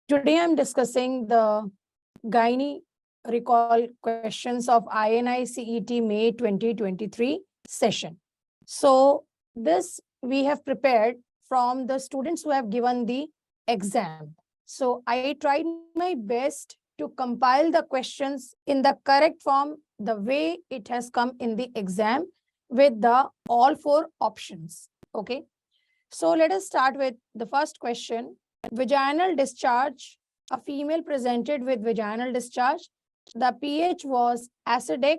Today I'm discussing the Gynae recall questions of INI-CET May 2023 session. So this we have prepared from the students who have given the exam. So I tried my best to compile the questions in the correct form, the way it has come in the exam with the all four options. Okay. So let us start with the first question. Vaginal discharge. A female presented with vaginal discharge. The pH was acidic.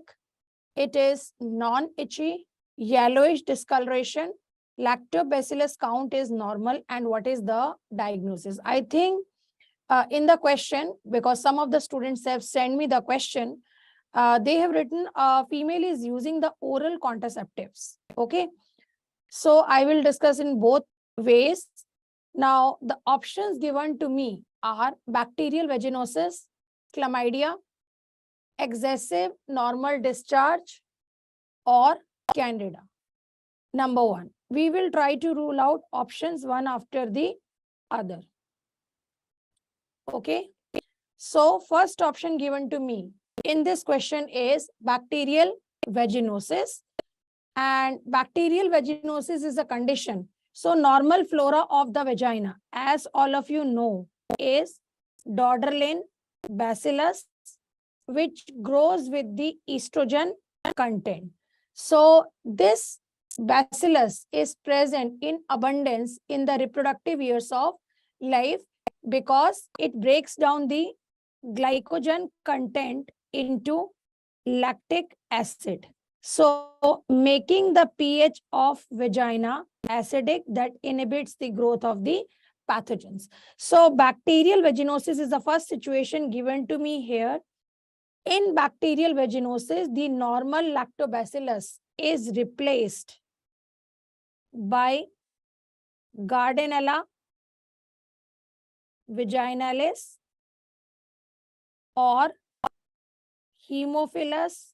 It is non-itchy, yellowish discoloration. Lactobacillus count is normal. And what is the diagnosis? I think in the question, because some of the students have sent me the question, they have written female is using the oral contraceptives. Okay. So I will discuss in both ways. Now, the options given to me are bacterial vaginosis, chlamydia, excessive normal discharge, or candida. Number one, we will try to rule out options one after the other. Okay. So first option given to me in this question is bacterial vaginosis. And bacterial vaginosis is a condition. So normal flora of the vagina, as all of you know, is Dorderlin bacillus, which grows with the estrogen content. So this bacillus is present in abundance in the reproductive years of life because it breaks down the glycogen content into lactic acid. So making the pH of vagina acidic that inhibits the growth of the pathogens. So bacterial vaginosis is the first situation given to me here. In bacterial vaginosis, the normal lactobacillus is replaced by Gardnerella vaginalis or Haemophilus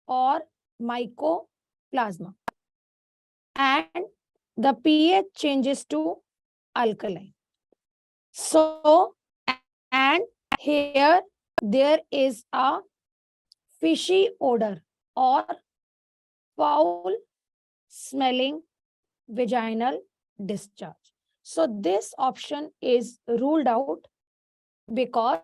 or mycoplasma, and the pH changes to alkaline. So, and here there is a fishy odor or foul smelling vaginal discharge. So this option is ruled out because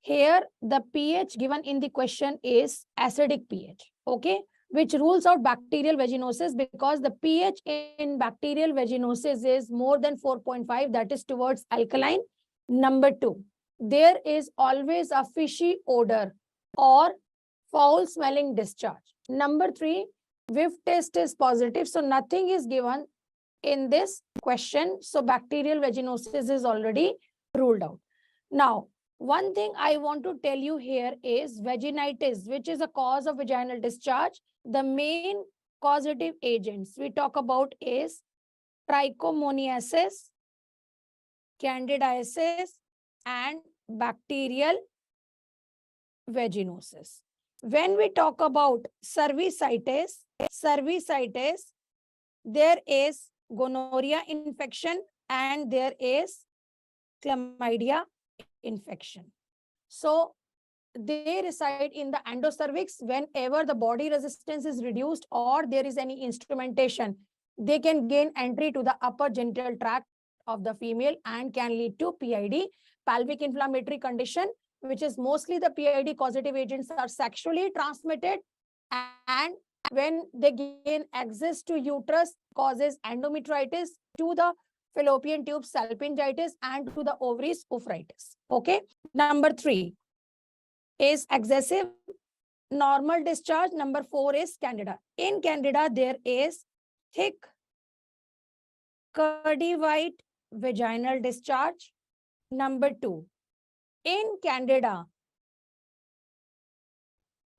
here the pH given in the question is acidic pH, okay, which rules out bacterial vaginosis because the pH in bacterial vaginosis is more than 4.5, that is towards alkaline. Number two, there is always a fishy odor or foul smelling discharge. Number three, whiff test is positive, so nothing is given in this question. So bacterial vaginosis is already ruled out. Now, one thing I want to tell you here is vaginitis, which is a cause of vaginal discharge. The main causative agents we talk about is trichomoniasis, candidiasis, and bacterial vaginosis. When we talk about cervicitis, there is gonorrhea infection and there is chlamydia infection. So they reside in the endocervix. Whenever the body resistance is reduced or there is any instrumentation, they can gain entry to the upper genital tract of the female and can lead to PID, pelvic inflammatory condition, which is mostly the PID causative agents are sexually transmitted, and when they gain access to uterus causes endometritis, to the fallopian tube salpingitis, and to the ovaries oophorytis. Okay. Number three is excessive normal discharge. Number four is candida. In candida, there is thick curdy white vaginal discharge. Number two, in candida,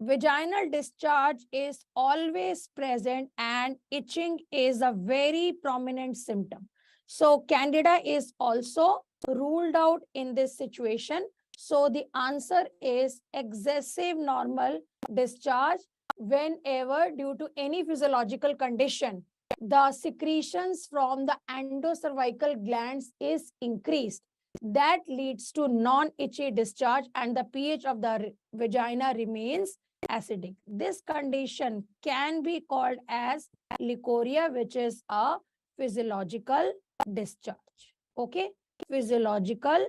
vaginal discharge is always present and itching is a very prominent symptom. So candida is also ruled out in this situation. So the answer is excessive normal discharge whenever due to any physiological condition the secretions from the endocervical glands is increased. That leads to non-itchy discharge and the pH of the vagina remains acidic. This condition can be called as leukorrhea, which is a physiological discharge. Okay, physiological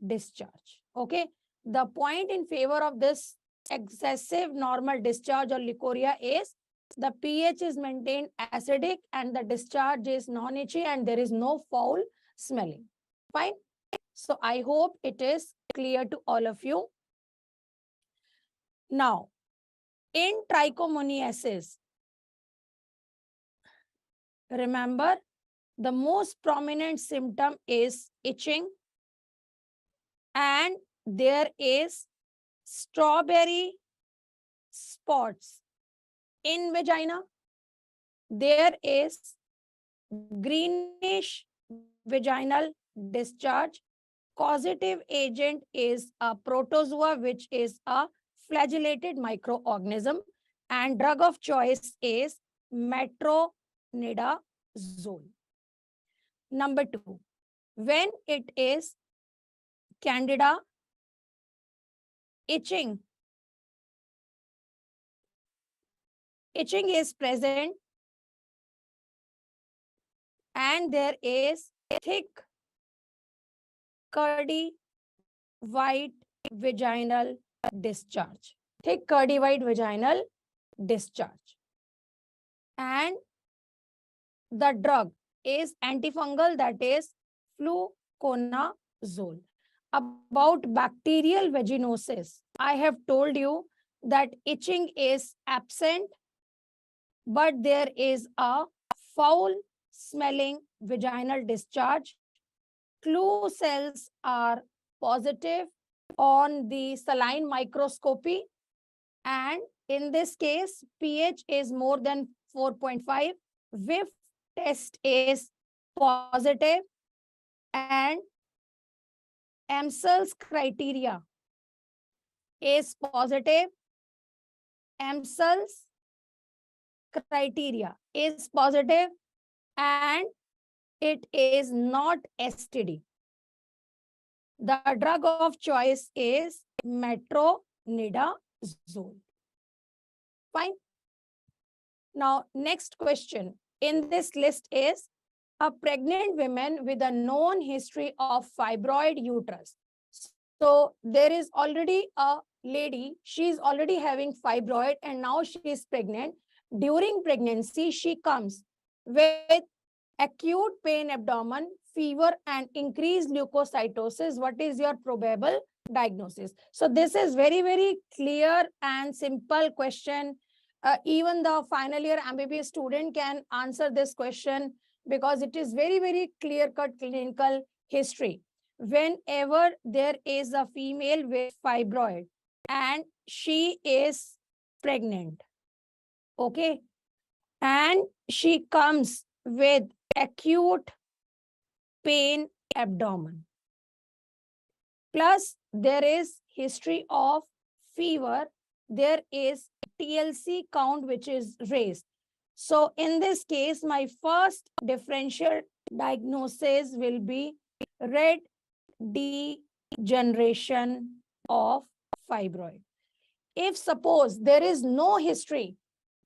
discharge. Okay, the point in favor of this excessive normal discharge or leukorrhea is the pH is maintained acidic and the discharge is non-itchy and there is no foul smelling. Fine. So I hope it is clear to all of you. Now, in trichomoniasis, remember the most prominent symptom is itching and there is strawberry spots in vagina. There is greenish vaginal discharge. Causative agent is a protozoa, which is a flagellated microorganism, and drug of choice is metronidazole. Number 2, when it is candida, itching is present and there is thick curdy white vaginal discharge. Thick curdy white vaginal discharge. And the drug is antifungal, that is fluconazole. About bacterial vaginosis, I have told you that itching is absent, but there is a foul smelling vaginal discharge. Clue cells are positive on the saline microscopy, and in this case, pH is more than 4.5. Whiff test is positive, and Amsel's criteria is positive. Amsel's criteria is positive and it is not STD. The drug of choice is metronidazole. Fine. Now, next question in this list is a pregnant woman with a known history of fibroid uterus. So there is already a lady, she is already having fibroid and now she is pregnant. During pregnancy, she comes with acute pain, abdomen, fever, and increased leukocytosis. What is your probable diagnosis? So this is very, very clear and simple question. Even the final year MBBS student can answer this question because it is very, very clear-cut clinical history. Whenever there is a female with fibroid and she is pregnant, okay, and she comes with acute pain abdomen, plus there is history of fever, there is TLC count which is raised. So in this case, my first differential diagnosis will be red degeneration of fibroid. If suppose there is no history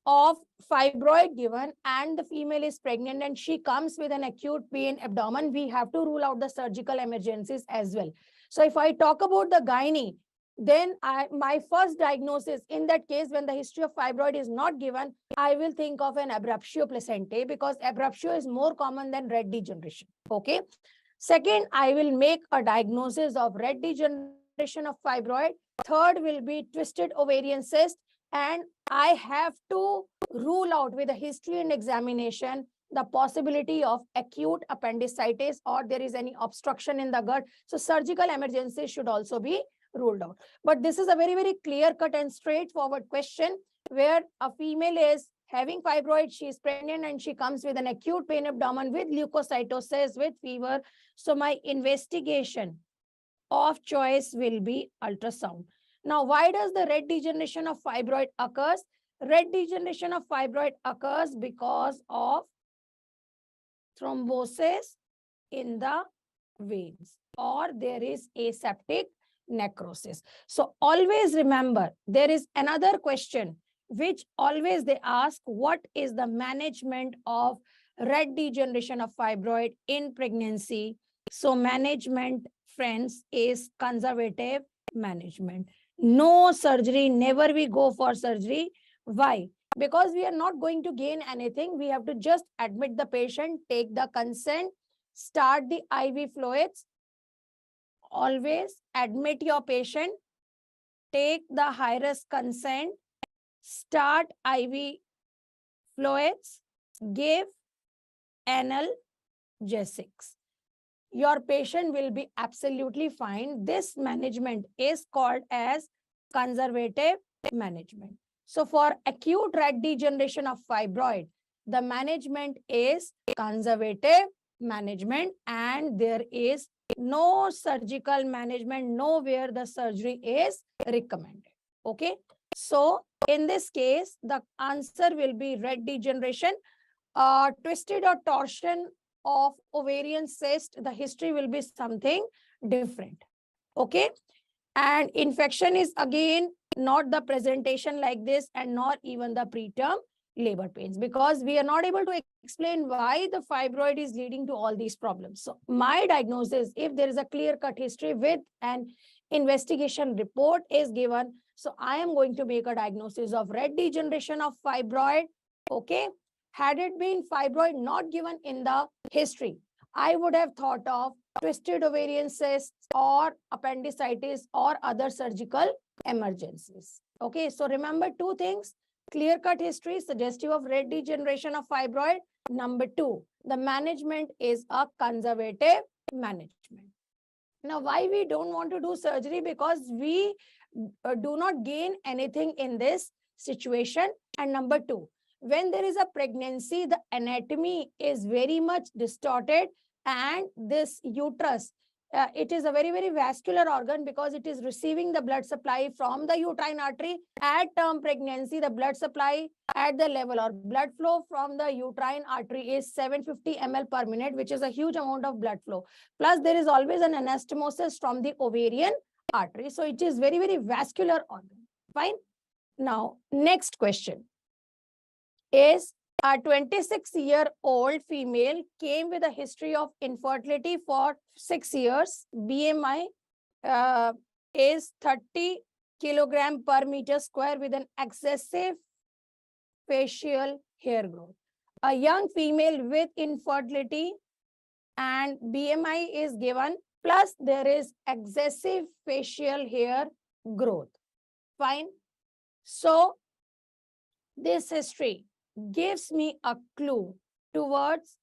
of fibroid given and the female is pregnant and she comes with an acute pain abdomen, we have to rule out the surgical emergencies as well. So if I talk about the gynae, then my first diagnosis in that case, when the history of fibroid is not given, I will think of an abruptio placentae because abruptio is more common than red degeneration. Okay. Second, I will make a diagnosis of red degeneration of fibroid. Third will be twisted ovarian cyst. And I have to rule out with a history and examination the possibility of acute appendicitis or there is any obstruction in the gut. So surgical emergency should also be ruled out. But this is a very, very clear-cut and straightforward question where a female is having fibroid, she is pregnant and she comes with an acute pain abdomen with leukocytosis, with fever. So my investigation of choice will be ultrasound. Now, why does the red degeneration of fibroid occurs? Red degeneration of fibroid occurs because of thrombosis in the veins, or there is aseptic necrosis. So always remember, there is another question which always they ask, what is the management of red degeneration of fibroid in pregnancy? So management, friends, is conservative management. No surgery, never we go for surgery. Why? Because we are not going to gain anything. We have to just admit the patient, take the consent, start the IV fluids. Always admit your patient, take the high risk consent, start IV fluids, give analgesics. Your patient will be absolutely fine. This management is called as conservative management. So for acute red degeneration of fibroid, the management is conservative management, and there is no surgical management, nowhere the surgery is recommended. Okay. So in this case, the answer will be red degeneration, twisted or torsion of ovarian cyst. The history will be something different. Okay. And infection is again not the presentation like this, and not even the preterm labor pains, because we are not able to explain why the fibroid is leading to all these problems. So my diagnosis, if there is a clear-cut history with an investigation report is given, so I am going to make a diagnosis of red degeneration of fibroid. Okay. Had it been fibroid not given in the history, I would have thought of twisted ovarian cysts or appendicitis or other surgical emergencies. Okay, so remember two things: clear-cut history suggestive of red degeneration of fibroid. Number two, the management is a conservative management. Now, why we don't want to do surgery? Because we do not gain anything in this situation. And number two, when there is a pregnancy, the anatomy is very much distorted, and this uterus, it is a very, very vascular organ, because it is receiving the blood supply from the uterine artery. At term pregnancy, the blood supply at the level or blood flow from the uterine artery is 750 ml per minute, which is a huge amount of blood flow. Plus, there is always an anastomosis from the ovarian artery. So it is very, very vascular organ. Fine. Now, next question is, a 26-year-old female came with a history of infertility for 6 years. BMI is 30 kilogram per meter square with an excessive facial hair growth. A young female with infertility and BMI is given, plus there is excessive facial hair growth. Fine. So this history gives me a clue towards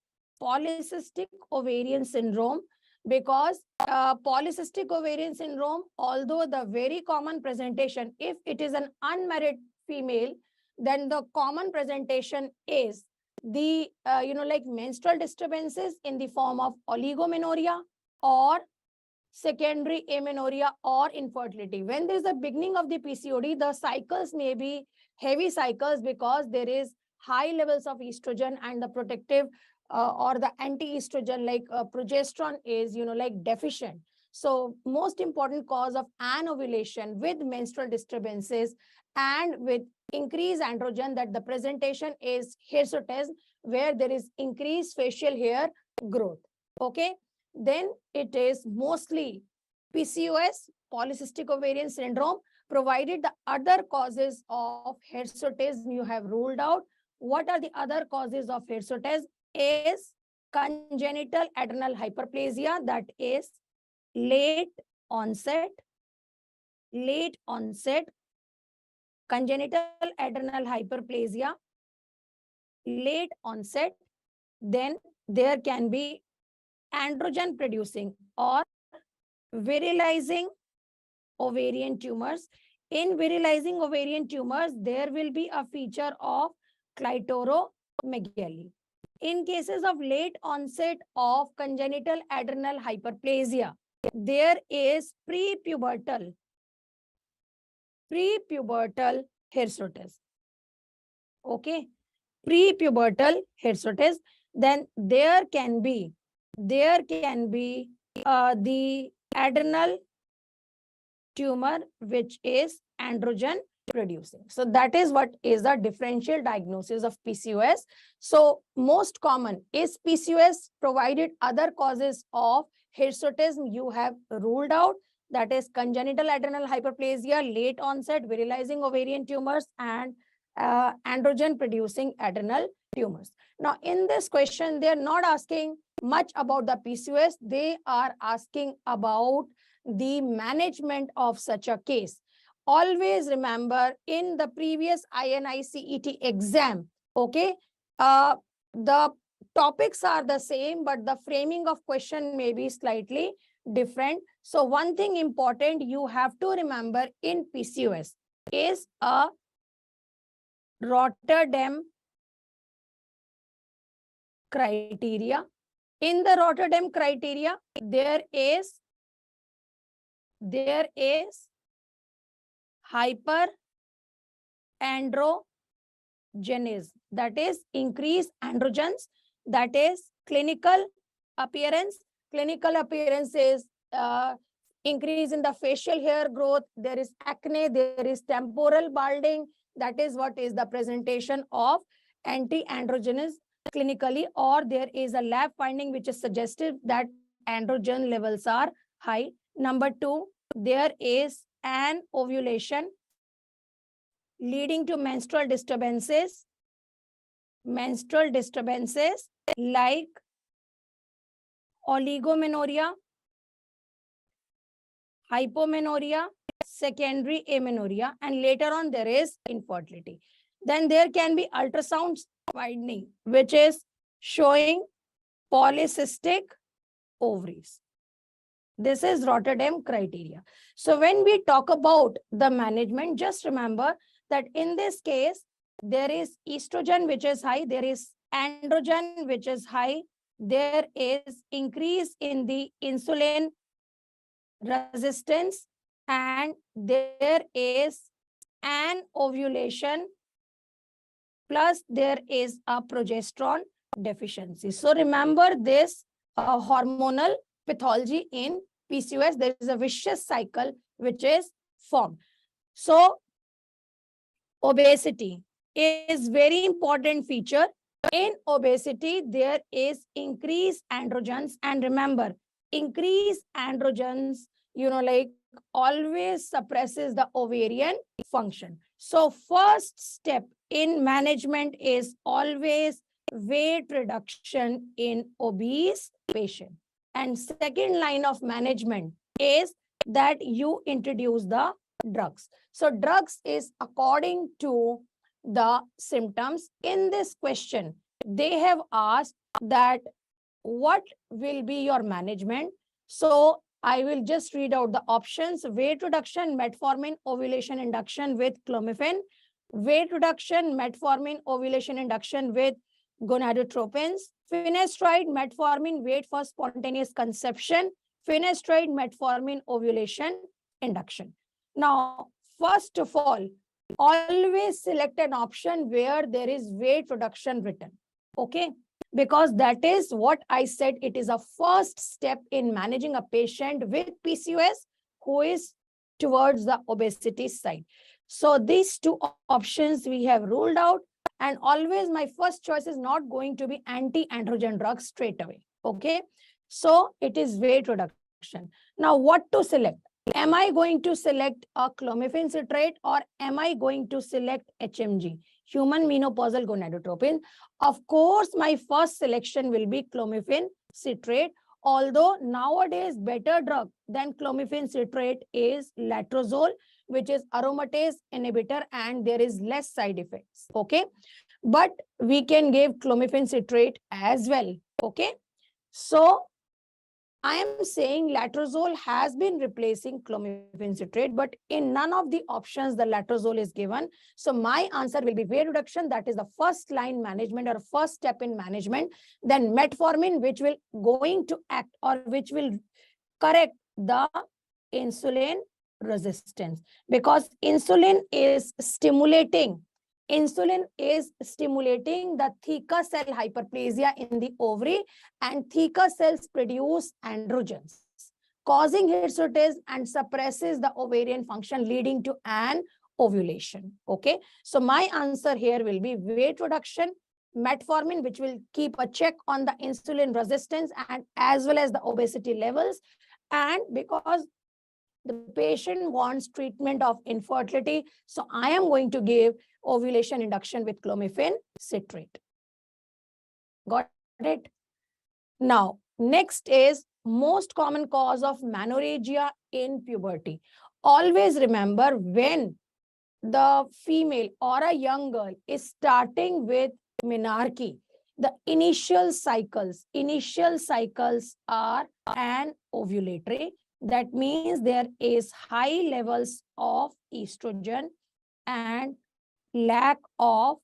polycystic ovarian syndrome, because polycystic ovarian syndrome, although the very common presentation, if it is an unmarried female, then the common presentation is the like menstrual disturbances in the form of oligomenorrhea or secondary amenorrhea or infertility. When there is a beginning of the PCOD, the cycles may be heavy cycles, because there is high levels of estrogen, and the protective or the anti-estrogen like progesterone is like deficient. So most important cause of anovulation with menstrual disturbances and with increased androgen, that the presentation is hirsutism, where there is increased facial hair growth. Okay. Then it is mostly PCOS, polycystic ovarian syndrome, provided the other causes of hirsutism you have ruled out. What are the other causes of hirsutism? Is congenital adrenal hyperplasia, that is late onset, congenital adrenal hyperplasia, late onset. Then there can be androgen producing or virilizing ovarian tumors. In virilizing ovarian tumors, there will be a feature of clitoromegaly. In cases of late onset of congenital adrenal hyperplasia, there is prepubertal hirsutism. Okay, prepubertal hirsutism. then there can be the adrenal tumor which is androgen producing. So that is what is the differential diagnosis of PCOS. So most common is PCOS, provided other causes of hirsutism you have ruled out, that is congenital adrenal hyperplasia, late onset virilizing ovarian tumors, and androgen producing adrenal tumors. Now in this question they are not asking much about the PCOS, they are asking about the management of such a case. Always remember, in the previous INI-CET exam, okay, the topics are the same, but the framing of question may be slightly different. So one thing important you have to remember in PCOS is a Rotterdam criteria. In the Rotterdam criteria, there is hyperandrogenism, that is increased androgens, that is clinical appearance. Clinical appearance is increase in the facial hair growth, there is acne, there is temporal balding. That is what is the presentation of anti-androgenous clinically, or there is a lab finding which is suggestive that androgen levels are high. Number 2, there is an ovulation leading to menstrual disturbances like oligomenorrhea, hypomenorrhea, secondary amenorrhea, and later on there is infertility. Then there can be ultrasound finding which is showing polycystic ovaries. This is Rotterdam criteria. So when we talk about the management, just remember that in this case, there is estrogen which is high, there is androgen which is high, there is increase in the insulin resistance, and there is an ovulation, plus there is a progesterone deficiency. So remember this hormonal pathology in PCOS, there is a vicious cycle which is formed. So obesity is very important feature. In obesity, there is increased androgens, and remember, increased androgens, like always suppresses the ovarian function. So first step in management is always weight reduction in obese patient. And second line of management is that you introduce the drugs. So drugs is according to the symptoms. In this question, they have asked that what will be your management. So I will just read out the options: weight reduction, metformin, ovulation induction with clomiphene; weight reduction, metformin, ovulation induction with gonadotropins; finasteride, metformin, wait for spontaneous conception; finasteride, metformin, ovulation induction. Now, first of all, always select an option where there is weight reduction written, okay? Because that is what I said, it is a first step in managing a patient with PCOS who is towards the obesity side. So these two options we have ruled out, and always my first choice is not going to be anti-androgen drugs straight away, okay? So it is weight reduction. Now what to select? Am I going to select a clomiphene citrate, or am I going to select HMG, human menopausal gonadotropin? Of course, my first selection will be clomiphene citrate, although nowadays better drug than clomiphene citrate is letrozole, which is aromatase inhibitor, and there is less side effects, okay? But we can give clomiphene citrate as well, okay? So I am saying letrozole has been replacing clomiphene citrate, but in none of the options the letrozole is given. So my answer will be weight reduction. That is the first line management or first step in management. Then metformin, which will going to act or which will correct the insulin resistance, because insulin is stimulating Insulin is stimulating the theca cell hyperplasia in the ovary, and theca cells produce androgens, causing hirsutism and suppresses the ovarian function, leading to an ovulation. Okay, so my answer here will be weight reduction, metformin, which will keep a check on the insulin resistance and as well as the obesity levels. And because the patient wants treatment of infertility, so I am going to give ovulation induction with clomiphene citrate. Got it? Now, next is most common cause of menorrhagia in puberty. Always remember, when the female or a young girl is starting with menarche, the initial cycles are anovulatory. That means there is high levels of estrogen and lack of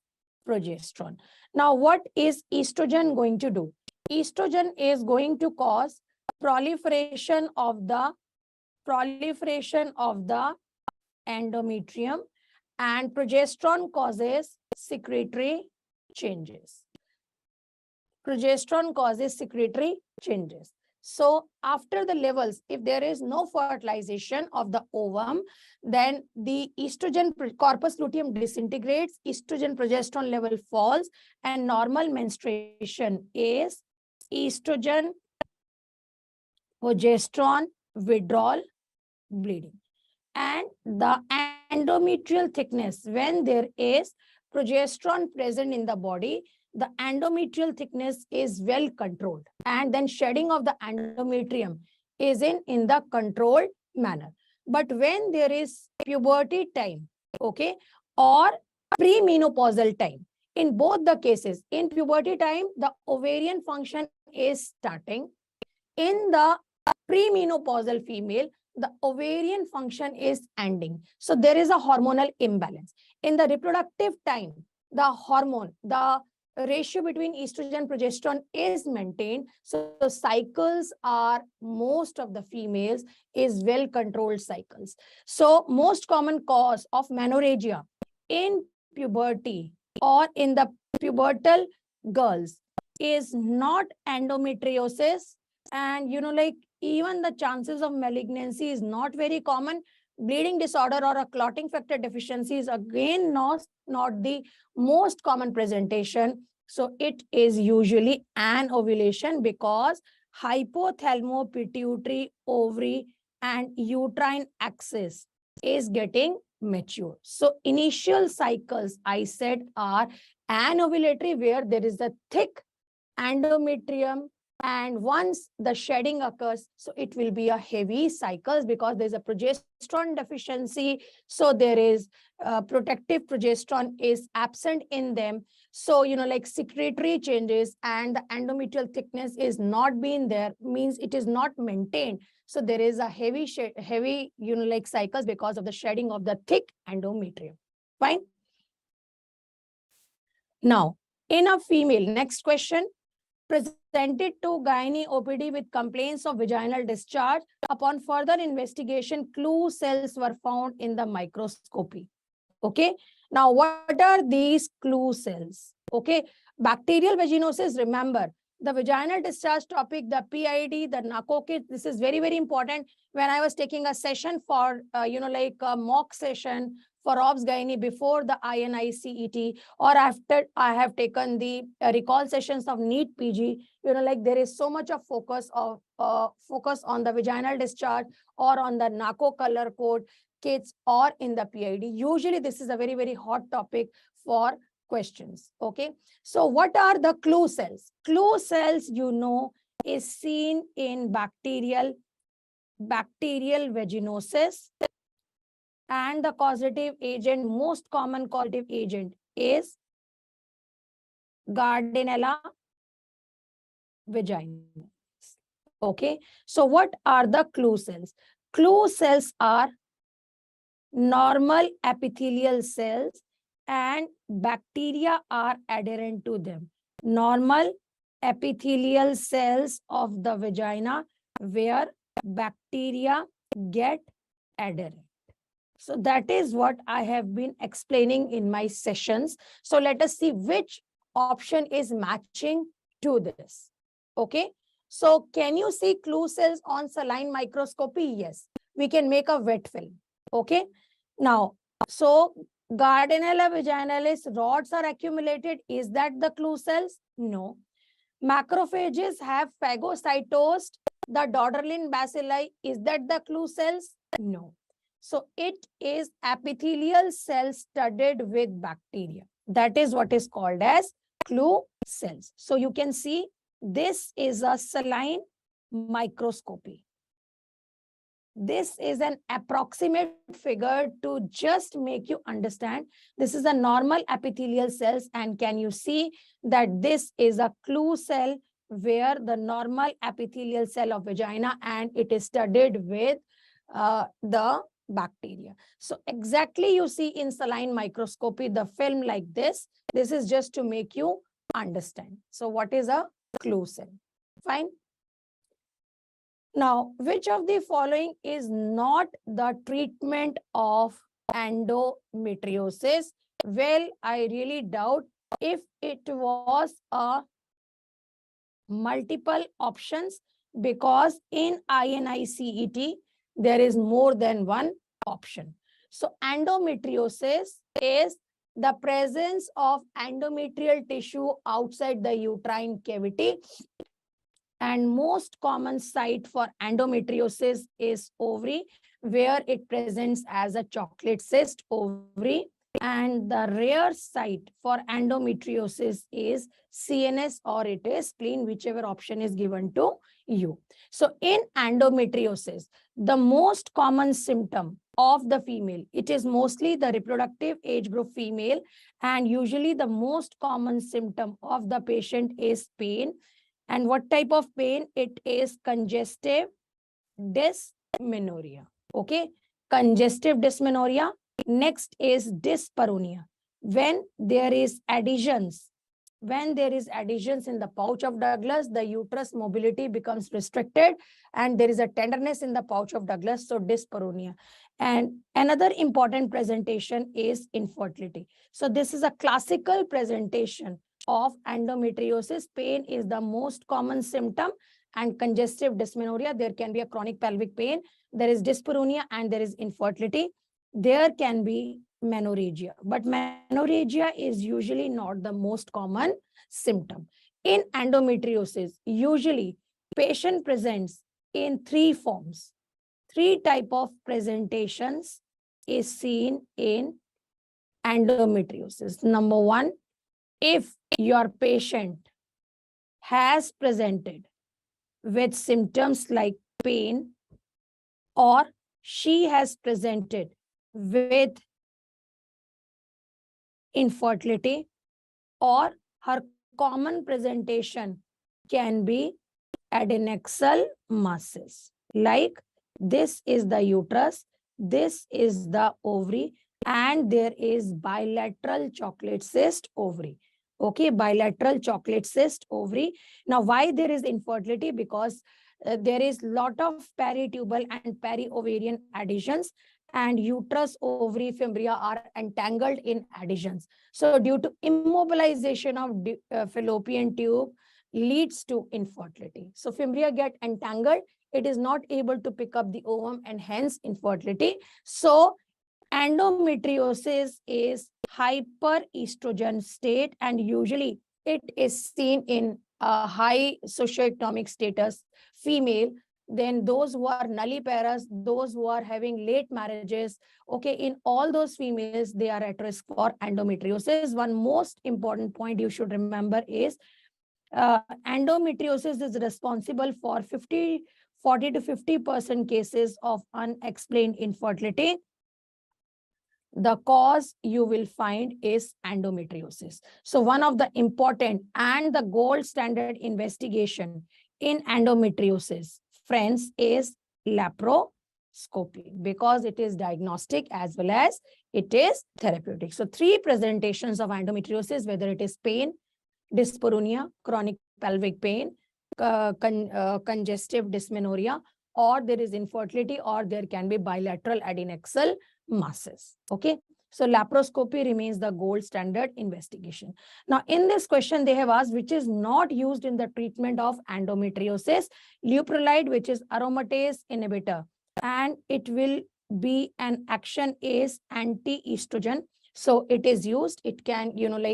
progesterone. Now, what is estrogen going to do? Estrogen is going to cause proliferation of the endometrium, and progesterone causes secretory changes. So after the levels, if there is no fertilization of the ovum, then the estrogen corpus luteum disintegrates, estrogen progesterone level falls, and normal menstruation is estrogen, progesterone, withdrawal, bleeding. And the endometrial thickness, when there is progesterone present in the body, the endometrial thickness is well controlled, and then shedding of the endometrium is in the controlled manner. But when there is puberty time, okay, or premenopausal time, in both the cases, in puberty time, the ovarian function is starting. In the premenopausal female, the ovarian function is ending. So there is a hormonal imbalance. In the reproductive time, the ratio between estrogen and progesterone is maintained. So the cycles are, most of the females is well controlled cycles. So most common cause of menorrhagia in puberty or in the pubertal girls is not endometriosis, and even the chances of malignancy is not very common. Bleeding disorder or a clotting factor deficiency is again not the most common presentation. So it is usually an ovulation, because hypothalamo pituitary ovary and uterine axis is getting mature. So initial cycles, I said, are anovulatory, where there is a thick endometrium, and once the shedding occurs, so it will be a heavy cycles, because there's a progesterone deficiency. So there is protective progesterone is absent in them. So secretory changes, and the endometrial thickness is not being there, means it is not maintained. So there is a heavy cycles because of the shedding of the thick endometrium. Fine. Now, in a female, next question, presented to gynae OPD with complaints of vaginal discharge. Upon further investigation, clue cells were found in the microscopy. Okay. Now, what are these clue cells? Okay. Bacterial vaginosis, remember, the vaginal discharge topic, the PID, the NACO kit, this is very, very important. When I was taking a session for, a mock session for OBS gynae before the INI-CET, or after I have taken the recall sessions of NEET PG, there is so much of focus on the vaginal discharge or on the NACO color code kits or in the PID. Usually this is a very, very hot topic for questions. Okay. So what are the clue cells? Clue cells, is seen in bacterial vaginosis. And the causative agent, most common causative agent is Gardnerella vaginalis. Okay. So what are the clue cells? Clue cells are normal epithelial cells, and bacteria are adherent to them. Normal epithelial cells of the vagina where bacteria get adherent. So that is what I have been explaining in my sessions. So let us see which option is matching to this. Okay. So can you see clue cells on saline microscopy? Yes. We can make a wet film. Okay. Now, so Gardnerella vaginalis rods are accumulated. Is that the clue cells? No. Macrophages have phagocytosed the Dodderlin bacilli. Is that the clue cells? No. So it is epithelial cells studded with bacteria. That is what is called as clue cells. So you can see this is a saline microscopy. This is an approximate figure to just make you understand. This is a normal epithelial cells, and can you see that this is a clue cell where the normal epithelial cell of vagina, and it is studded with the bacteria. So exactly you see in saline microscopy the film like this. This is just to make you understand. So what is a clue cell? Fine. Now, which of the following is not the treatment of endometriosis? Well, I really doubt if it was a multiple options, because in INI-CET, there is more than one option. So endometriosis is the presence of endometrial tissue outside the uterine cavity. And most common site for endometriosis is ovary, where it presents as a chocolate cyst ovary. And the rare site for endometriosis is CNS, or it is spleen, whichever option is given to you. So in endometriosis, the most common symptom of the female, it is mostly the reproductive age group female, and usually the most common symptom of the patient is pain. And what type of pain? It is congestive dysmenorrhea. Okay, congestive dysmenorrhea. Next is dyspareunia. When there is adhesions in the pouch of Douglas, the uterus mobility becomes restricted and there is a tenderness in the pouch of Douglas, so dyspareunia. And another important presentation is infertility. So this is a classical presentation of endometriosis. Pain is the most common symptom, and congestive dysmenorrhea, there can be a chronic pelvic pain, there is dyspareunia, and there is infertility. There can be menorrhagia, but menorrhagia is usually not the most common symptom. In endometriosis, usually patient presents in three forms. Three type of presentations is seen in endometriosis. Number one, if your patient has presented with symptoms like pain, or she has presented with infertility, or her common presentation can be adnexal masses. Like this is the uterus, this is the ovary, and there is bilateral chocolate cyst ovary. Okay, bilateral chocolate cyst ovary. Now, why there is infertility? Because there is lot of peritubal and periovarian adhesions, and uterus, ovary, fimbria are entangled in adhesions. So due to immobilization of fallopian tube leads to infertility. So fimbria get entangled, it is not able to pick up the ovum, and hence infertility. So endometriosis is hyperestrogen state, and usually it is seen in a high socioeconomic status female. Then those who are nulliparous, those who are having late marriages, okay, in all those females, they are at risk for endometriosis. One most important point you should remember is endometriosis is responsible for 40 to 50% cases of unexplained infertility. The cause you will find is endometriosis. So one of the important and the gold standard investigation in endometriosis, friends, is laparoscopy, because it is diagnostic as well as it is therapeutic. So three presentations of endometriosis, whether it is pain, dyspareunia, chronic pelvic pain, congestive dysmenorrhea, or there is infertility, or there can be bilateral adnexal masses. Okay. So laparoscopy remains the gold standard investigation. Now, in this question, they have asked which is not used in the treatment of endometriosis. Leuprolide, which is aromatase inhibitor, and it will be an action is anti-estrogen. So it is used, it can,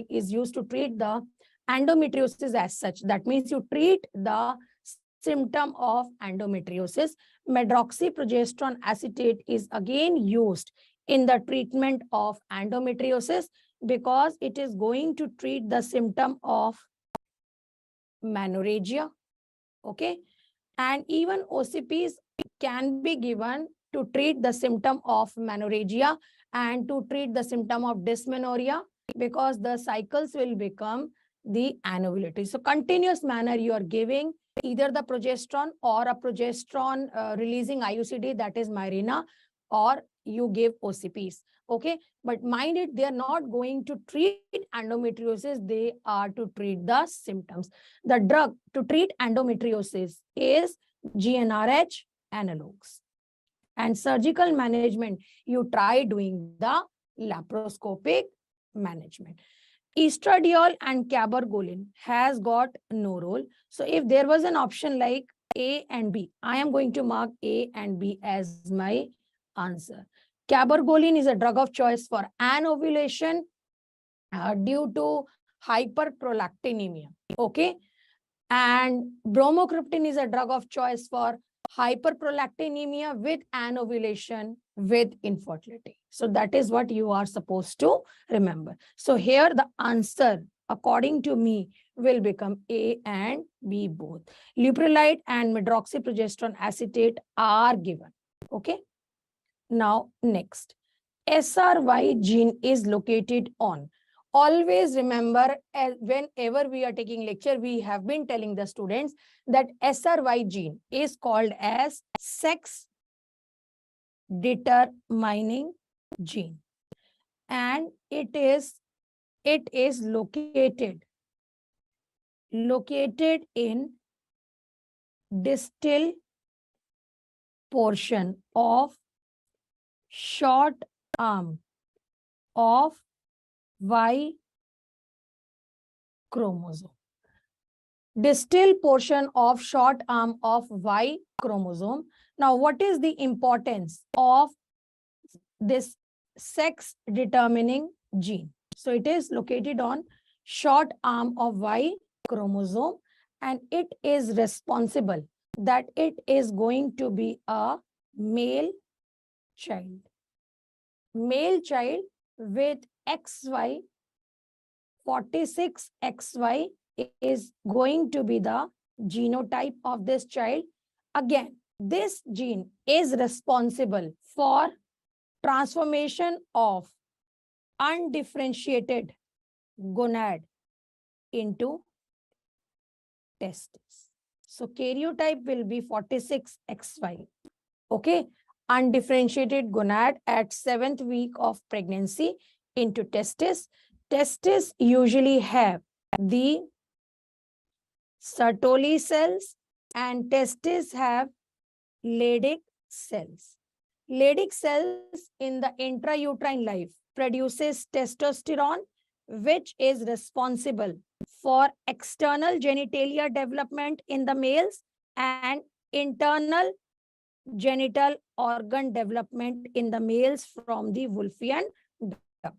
is used to treat the endometriosis as such. That means you treat the symptom of endometriosis. Medroxyprogesterone acetate is again used in the treatment of endometriosis because it is going to treat the symptom of menorrhagia. Okay. And even OCPs can be given to treat the symptom of menorrhagia and to treat the symptom of dysmenorrhea because the cycles will become the anovulatory. So continuous manner you are giving either the progesterone or a progesterone releasing IUCD, that is Mirena, or you give OCPs. Okay, but mind it, they are not going to treat endometriosis, they are to treat the symptoms. The drug to treat endometriosis is GnRH analogs. And surgical management, you try doing the laparoscopic management. Estradiol and cabergoline has got no role. So if there was an option like A and B, I am going to mark A and B as my answer. Cabergoline is a drug of choice for anovulation due to hyperprolactinemia. Okay. And bromocriptine is a drug of choice for hyperprolactinemia with anovulation with infertility. So that is what you are supposed to remember. So here the answer, according to me, will become A and B both. Leuprolide and medroxyprogesterone acetate are given. Okay. Now next, SRY gene is located on. Always remember, whenever we are taking lecture, we have been telling the students that SRY gene is called as sex determining gene, and it is located in distal portion of short arm of Y chromosome. Distal portion of short arm of Y chromosome. Now, what is the importance of this sex determining gene? So it is located on short arm of Y chromosome, and it is responsible that it is going to be a male child. Male child with XY 46XY is going to be the genotype of this child. Again, this gene is responsible for transformation of undifferentiated gonad into testis. So karyotype will be 46XY. Okay, undifferentiated gonad at 7th week of pregnancy into testis. Testis usually have the Sertoli cells and testis have Leydig cells. Leydig cells in the intrauterine life produces testosterone, which is responsible for external genitalia development in the males and internal genital organ development in the males from the Wolffian duct.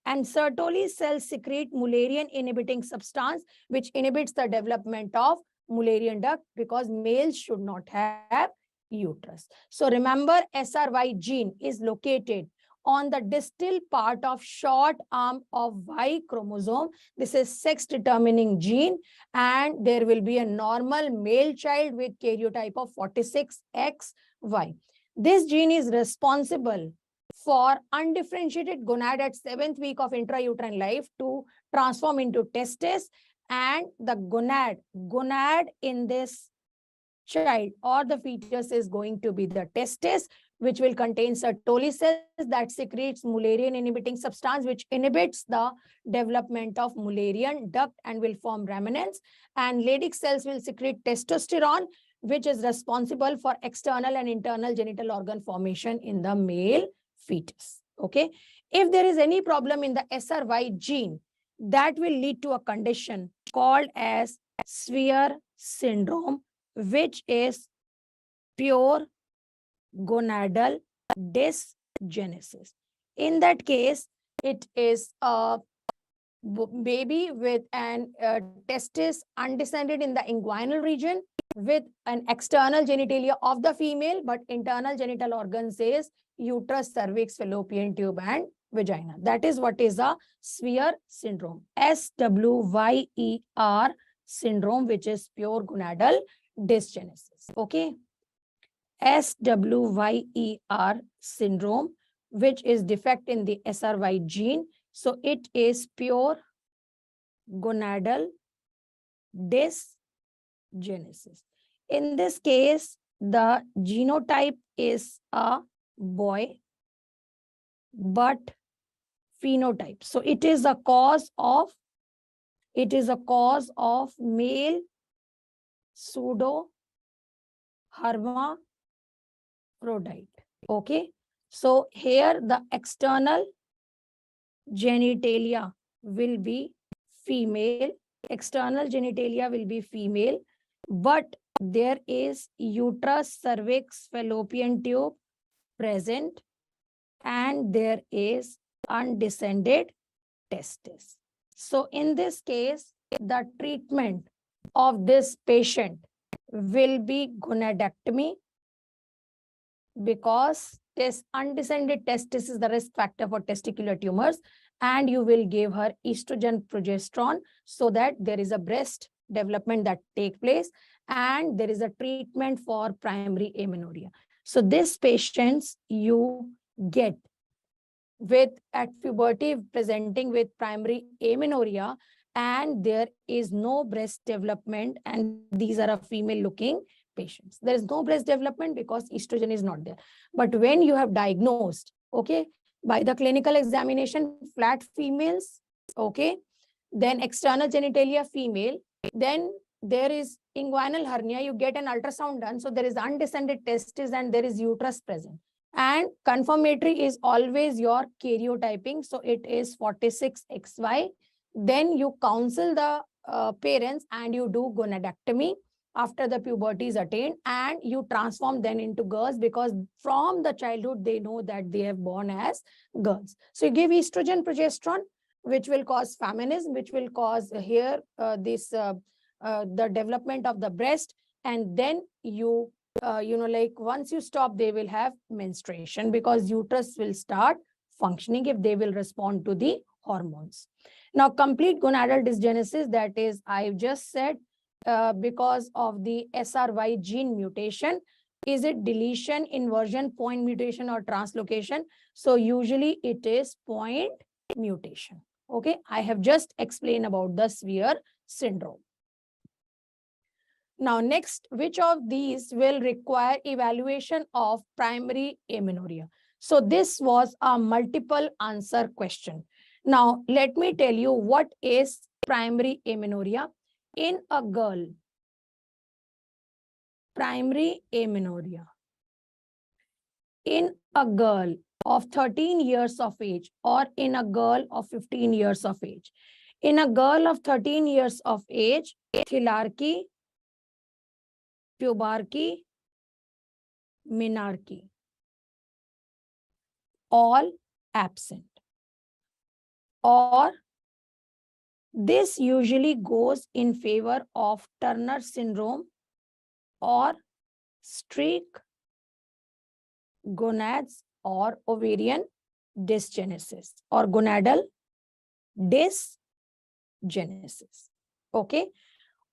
And Sertoli cells secrete Mullerian inhibiting substance, which inhibits the development of Mullerian duct because males should not have uterus. So remember, SRY gene is located on the distal part of short arm of Y chromosome. This is sex determining gene, and there will be a normal male child with karyotype of 46XY. This gene is responsible for undifferentiated gonad at 7th week of intrauterine life to transform into testis, and the gonad in this child or the fetus is going to be the testis, which will contain Sertoli cells that secretes Mullerian inhibiting substance, which inhibits the development of Mullerian duct and will form remnants. And Leydig cells will secrete testosterone, which is responsible for external and internal genital organ formation in the male fetus. Okay. If there is any problem in the SRY gene, that will lead to a condition called as Swyer syndrome, which is pure gonadal dysgenesis. In that case, it is a baby with an testis undescended in the inguinal region with an external genitalia of the female, but internal genital organs is uterus, cervix, fallopian tube, and vagina. That is what is a Swyer syndrome. SWYER syndrome, which is pure gonadal dysgenesis. Okay. SWYER syndrome, which is defect in the SRY gene. So it is pure gonadal dysgenesis. In this case, the genotype is a boy, but phenotype. So it is a cause of male pseudo hermaphrodite. Okay. So here the external genitalia will be female. External genitalia will be female, but there is uterus, cervix, fallopian tube present, and there is undescended testis. So in this case, the treatment of this patient will be gonadectomy, because this undescended testis is the risk factor for testicular tumors, and you will give her estrogen progesterone so that there is a breast development that take place, and there is a treatment for primary amenorrhea. So these patients you get with at puberty presenting with primary amenorrhea, and there is no breast development, and these are a female looking patients. There is no breast development because estrogen is not there. But when you have diagnosed, okay, by the clinical examination, flat females, okay, then external genitalia female, then there is inguinal hernia, you get an ultrasound done, so there is undescended testis and there is uterus present. And confirmatory is always your karyotyping, so it is 46XY. Then you counsel the parents and you do gonadectomy after the puberty is attained, and you transform them into girls, because from the childhood they know that they have born as girls. So you give estrogen progesterone, which will cause feminism, which will cause here the development of the breast, and then you like once you stop, they will have menstruation, because uterus will start functioning if they will respond to the hormones. Now, complete gonadal dysgenesis, that is, I've just said, because of the SRY gene mutation. Is it deletion, inversion, point mutation, or translocation? So usually it is point mutation. Okay, I have just explained about the Swyer syndrome. Now, next, which of these will require evaluation of primary amenorrhea? So this was a multiple answer question. Now, let me tell you what is primary amenorrhea. In a girl, primary amenorrhea, in a girl of 13 years of age or in a girl of 15 years of age. In a girl of 13 years of age, thelarchy, pubarchy, menarche, all absent. Or this usually goes in favor of Turner syndrome or streak gonads or ovarian dysgenesis or gonadal dysgenesis. Okay.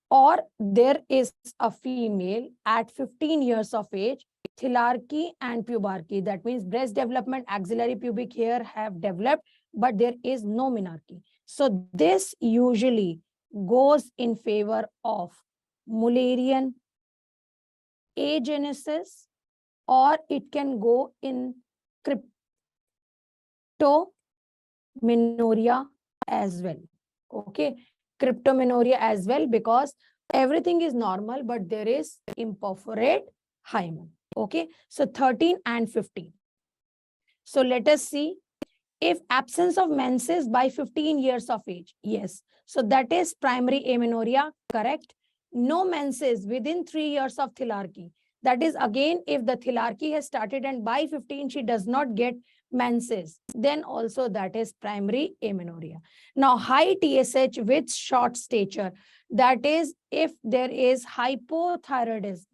Or there is a female at 15 years of age, thelarchy and pubarchy. That means breast development, axillary pubic hair have developed, but there is no menarche. So this usually goes in favor of Mullerian agenesis, or it can go in cryptomenorrhea as well. Okay, cryptomenorrhea as well, because everything is normal, but there is imperforate hymen. Okay, so 13 and 15. So let us see. If absence of menses by 15 years of age, yes. So that is primary amenorrhea, correct. No menses within 3 years of thelarchy. That is again, if the thelarchy has started and by 15 she does not get menses, then also that is primary amenorrhea. Now high TSH with short stature, that is if there is hypothyroidism,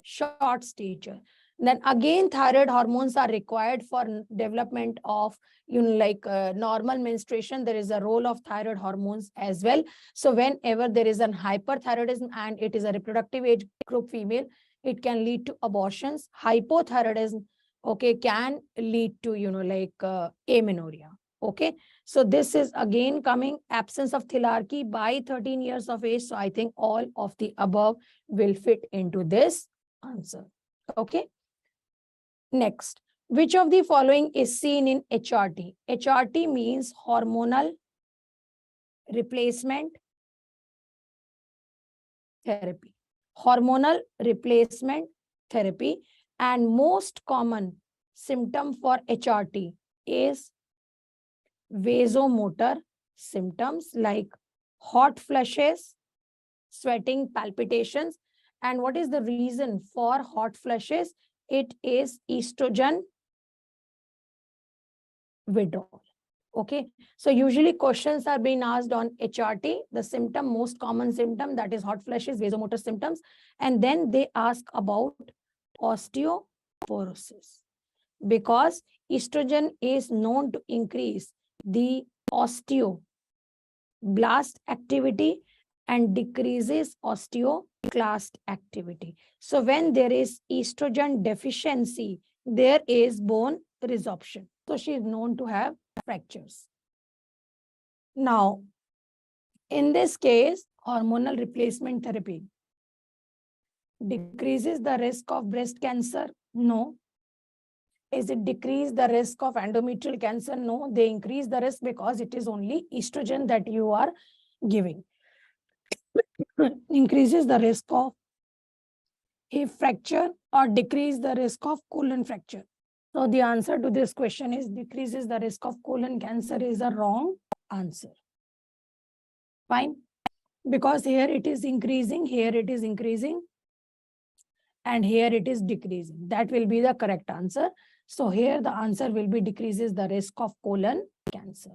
short stature. Then again, thyroid hormones are required for development of, normal menstruation. There is a role of thyroid hormones as well. So whenever there is an hyperthyroidism and it is a reproductive age group female, it can lead to abortions. Hypothyroidism, okay, can lead to, amenorrhea. Okay, so this is again coming absence of thelarchy by 13 years of age. So I think all of the above will fit into this answer. Okay. Next, which of the following is seen in HRT? HRT means hormonal replacement therapy. Hormonal replacement therapy, and most common symptom for HRT is vasomotor symptoms like hot flushes, sweating, palpitations. And what is the reason for hot flushes? It is estrogen withdrawal. Okay, so usually questions are being asked on HRT, the symptom, most common symptom, that is hot flushes, vasomotor symptoms, and then they ask about osteoporosis, because estrogen is known to increase the osteoblast activity and decreases osteoclast activity. So when there is estrogen deficiency, there is bone resorption. So she is known to have fractures. Now, in this case, hormonal replacement therapy decreases the risk of breast cancer? No. Is it decrease the risk of endometrial cancer? No. They increase the risk because it is only estrogen that you are giving. Increases the risk of hip fracture or decrease the risk of colon fracture. So the answer to this question is decreases the risk of colon cancer is a wrong answer. Fine. Because here it is increasing, here it is increasing, and here it is decreasing. That will be the correct answer. So here the answer will be decreases the risk of colon cancer.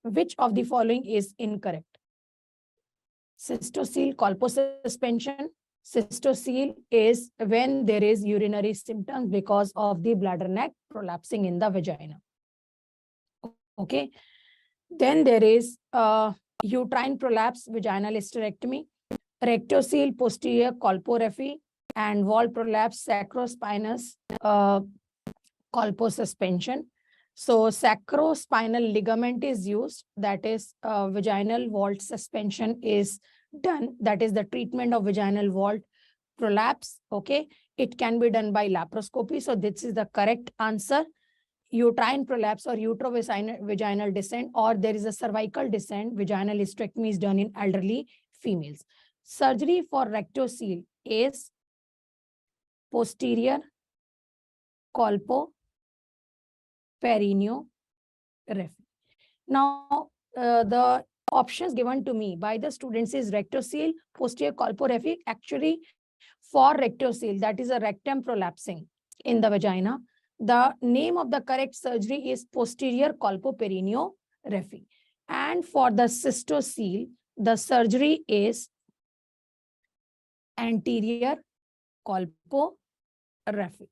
Which of the following is incorrect? Cystocele colposuspension. Cystocele is when there is urinary symptoms because of the bladder neck prolapsing in the vagina. Okay. Then there is uterine prolapse, vaginal hysterectomy, rectocele posterior colporrhaphy, and wall prolapse, sacrospinous colposuspension. So sacrospinal ligament is used, that is vaginal vault suspension is done. That is the treatment of vaginal vault prolapse. Okay, it can be done by laparoscopy. So this is the correct answer. Uterine prolapse or uterovaginal descent, or there is a cervical descent, vaginal hysterectomy is done in elderly females. Surgery for rectocele is posterior colpoperineophracty. Now, the options given to me by the students is rectocele, posterior colporrhaphy. Actually, for rectocele, that is a rectum prolapsing in the vagina, the name of the correct surgery is posterior colpoperineophracty. And for the cystocele, the surgery is anterior colporrhaphy.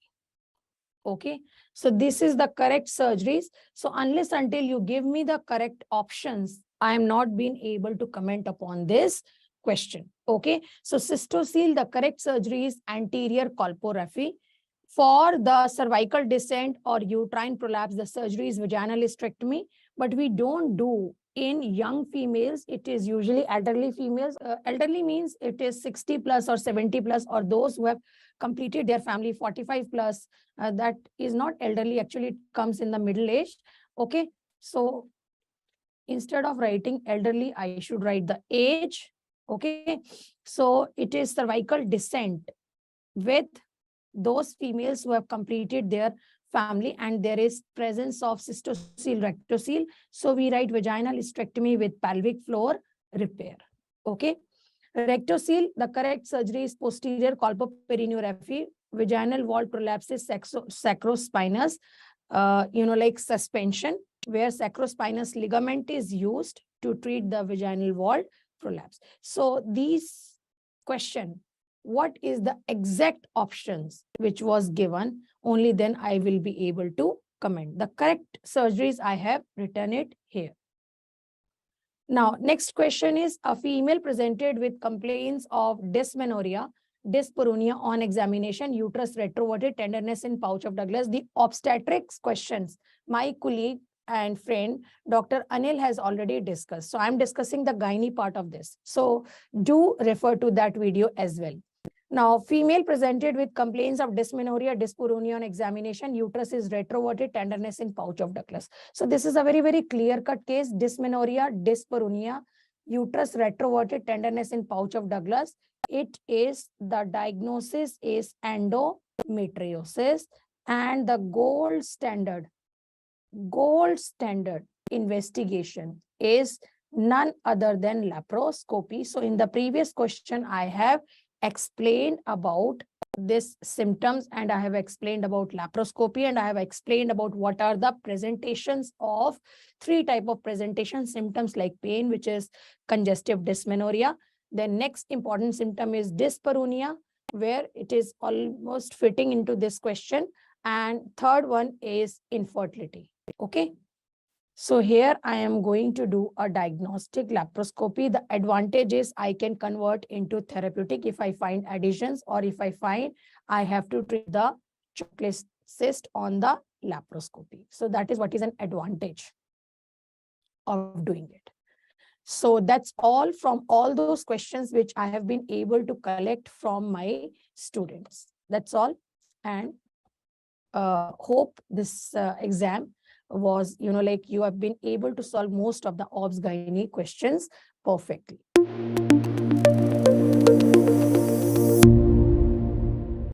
Okay, so this is the correct surgeries. So unless until you give me the correct options, I am not being able to comment upon this question. Okay, so cystocele, the correct surgery is anterior colporrhaphy. For the cervical descent or uterine prolapse, the surgery is vaginal hysterectomy, but we don't do in young females. It is usually elderly females. Elderly means it is 60 plus or 70 plus, or those who have completed their family 45 plus. That is not elderly, actually it comes in the middle age. Okay, so instead of writing elderly, I should write the age. Okay, so it is cervical descent with those females who have completed their family and there is presence of cystocele, rectocele. So we write vaginal hysterectomy with pelvic floor repair. Okay. Rectocele, the correct surgery is posterior colpoperineuraphy, vaginal wall prolapses, sacrospinous, like suspension, where sacrospinous ligament is used to treat the vaginal wall prolapse. So these question, what is the exact options which was given, only then I will be able to comment. The correct surgeries I have written it here. Now, next question is, a female presented with complaints of dysmenorrhea, dyspareunia on examination, uterus retroverted, tenderness in pouch of Douglas. The obstetrics questions, my colleague and friend, Dr. Anil has already discussed. So I'm discussing the gynae part of this. So do refer to that video as well. Now, female presented with complaints of dysmenorrhea, dyspareunia on examination, uterus is retroverted, tenderness in pouch of Douglas. So this is a very, very clear-cut case. Dysmenorrhea, dyspareunia, uterus retroverted, tenderness in pouch of Douglas. It is, the diagnosis is endometriosis, and the gold standard investigation is none other than laparoscopy. So in the previous question, I have explained about this symptoms and I have explained about laparoscopy and I have explained about what are the presentations of 3 type of presentation symptoms like pain, which is congestive dysmenorrhea. Then next important symptom is dyspareunia, where it is almost fitting into this question. And third one is infertility. Okay. So here I am going to do a diagnostic laparoscopy. The advantage is I can convert into therapeutic if I find adhesions, or if I find I have to treat the chocolate cyst on the laparoscopy. So that is what is an advantage of doing it. So that's all from all those questions which I have been able to collect from my students. That's all. And hope this exam was, like you have been able to solve most of the obs gynae questions perfectly.